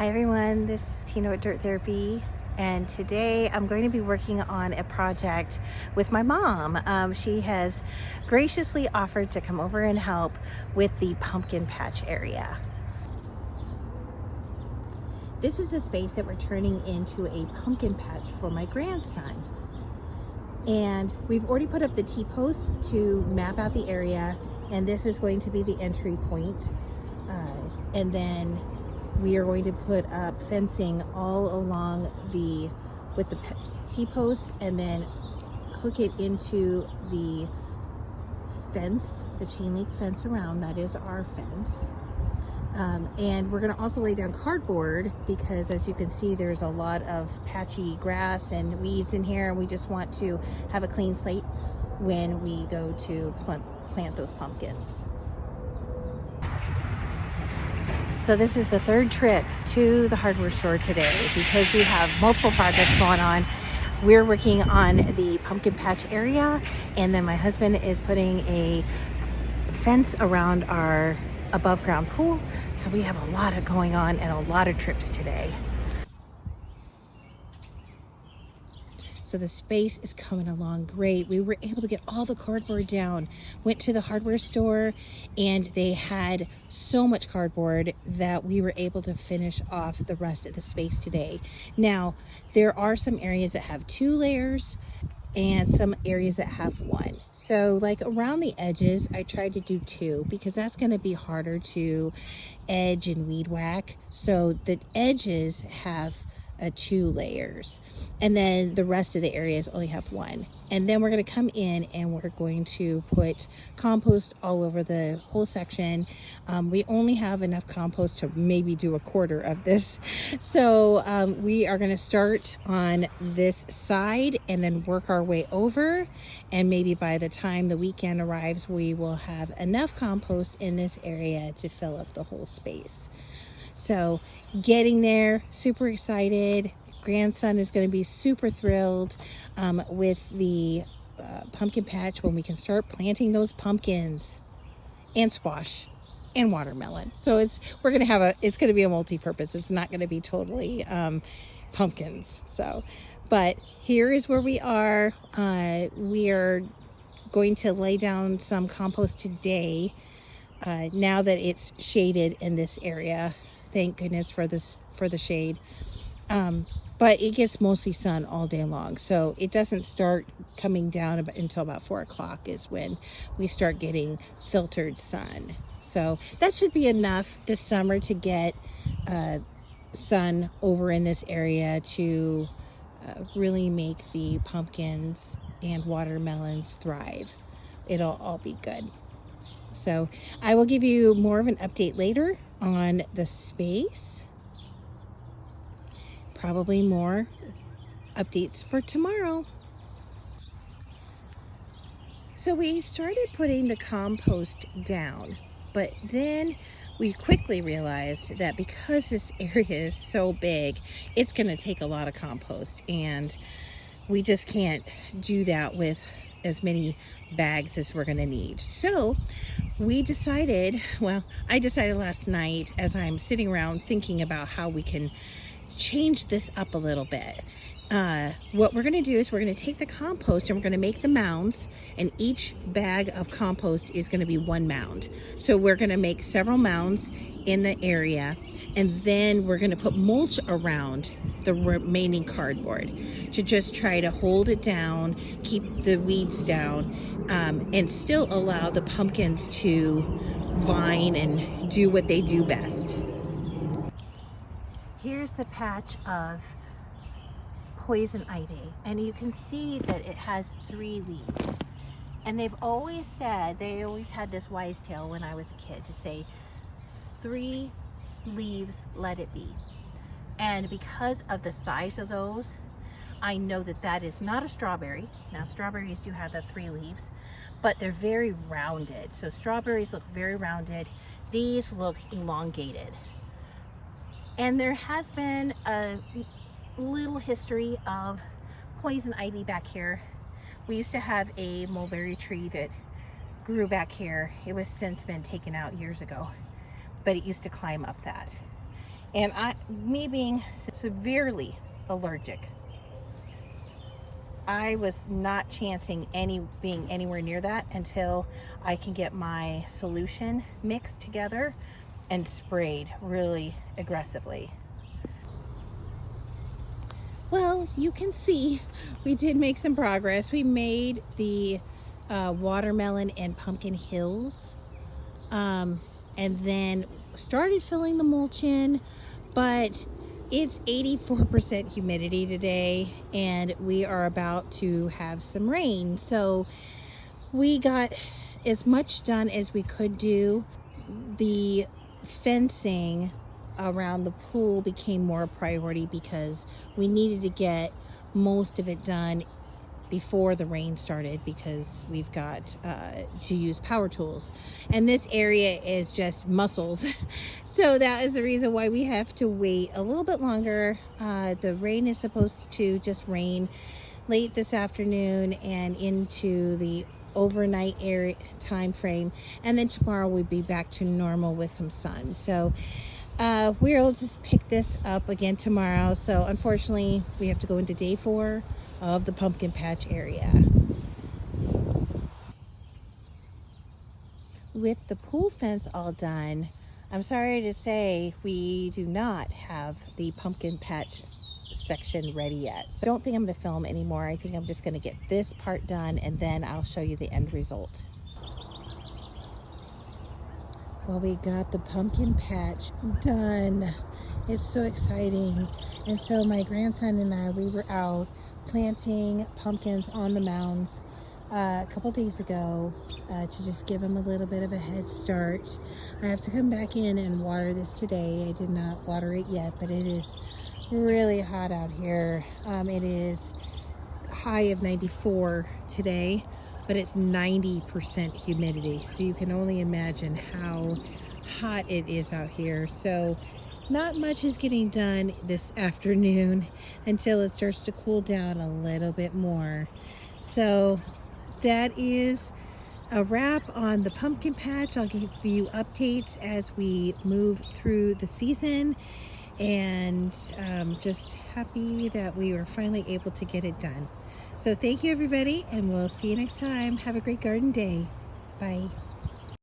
Hi everyone, this is Tina with Dirt Therapy, and today I'm going to be working on a project with my mom. She has graciously offered to come over and help with the pumpkin patch area. This is the space that we're turning into a pumpkin patch for my grandson. And we've already put up the T-posts to map out the area, and this is going to be the entry point. And then we are going to put up fencing all along with the T-posts, and then hook it into the fence, the chain link fence around. That is our fence. And we're going to also lay down cardboard because, as you can see, there's a lot of patchy grass and weeds in here, and we just want to have a clean slate when we go to plant those pumpkins. So this is the third trip to the hardware store today because we have multiple projects going on. We're working on the pumpkin patch area, and then my husband is putting a fence around our above ground pool. So we have a lot of going on and a lot of trips today. So the space is coming along great. We were able to get all the cardboard down. Went to the hardware store and they had so much cardboard that we were able to finish off the rest of the space today. Now, there are some areas that have 2 layers and some areas that have 1. So like around the edges, I tried to do 2 because that's going to be harder to edge and weed whack. So the edges have 2 layers, and then the rest of the areas only have 1. And then we're going to come in and we're going to put compost all over the whole section. We only have enough compost to maybe do a quarter of this. So we are going to start on this side and then work our way over. And maybe by the time the weekend arrives, we will have enough compost in this area to fill up the whole space. So getting there, super excited. Grandson is going to be super thrilled with the pumpkin patch when we can start planting those pumpkins and squash and watermelon. So it's going to be a multi-purpose. It's not going to be totally pumpkins. So, but here is where we are. We are going to lay down some compost today. Now that it's shaded in this area. Thank goodness for the shade. But it gets mostly sun all day long. So it doesn't start coming down until about 4 o'clock is when we start getting filtered sun. So that should be enough this summer to get sun over in this area to really make the pumpkins and watermelons thrive. It'll all be good. So I will give you more of an update later on the space. Probably more updates for tomorrow. So we started putting the compost down, but then we quickly realized that because this area is so big, it's going to take a lot of compost, and we just can't do that with as many bags as we're going to need. So I decided last night as I'm sitting around thinking about how we can change this up a little bit. What we're going to do is we're going to take the compost and we're going to make the mounds, and each bag of compost is going to be 1 mound. So we're going to make several mounds in the area, and then we're going to put mulch around the remaining cardboard to just try to hold it down, keep the weeds down, and still allow the pumpkins to vine and do what they do best. Here's the patch of poison ivy, and you can see that it has 3 leaves. And they always had this wise tale when I was a kid to say, 3 leaves, let it be. And because of the size of those, I know that that is not a strawberry. Now strawberries do have the 3 leaves, but they're very rounded. So strawberries look very rounded. These look elongated. And there has been a little history of poison ivy back here. We used to have a mulberry tree that grew back here. It was since been taken out years ago, but it used to climb up that. And me being severely allergic, I was not chancing being anywhere near that until I can get my solution mixed together and sprayed really aggressively. Well, you can see we did make some progress. We made the watermelon and pumpkin hills, and then started filling the mulch in, but it's 84% humidity today, and we are about to have some rain. So we got as much done as we could do. The fencing around the pool became more a priority because we needed to get most of it done before the rain started, because we've got to use power tools, and this area is just mussels. So that is the reason why we have to wait a little bit longer. The rain is supposed to just rain late this afternoon and into the overnight area time frame, and then tomorrow we'll be back to normal with some sun. So we'll just pick this up again tomorrow. So unfortunately we have to go into day 4 of the pumpkin patch area. With the pool fence all done, I'm sorry to say we do not have the pumpkin patch section ready yet. So I don't think I'm going to film anymore. I think I'm just going to get this part done, and then I'll show you the end result. Well, we got the pumpkin patch done. It's so exciting. And so my grandson and I, we were out planting pumpkins on the mounds a couple days ago to just give them a little bit of a head start. I have to come back in and water this today. I did not water it yet, but it is really hot out here. It is high of 94 today, but it's 90% humidity, so you can only imagine how hot it is out here. So not much is getting done this afternoon until it starts to cool down a little bit more. So that is a wrap on the pumpkin patch. I'll give you updates as we move through the season, and just happy that we were finally able to get it done. So thank you, everybody, and we'll see you next time. Have a great garden day. Bye.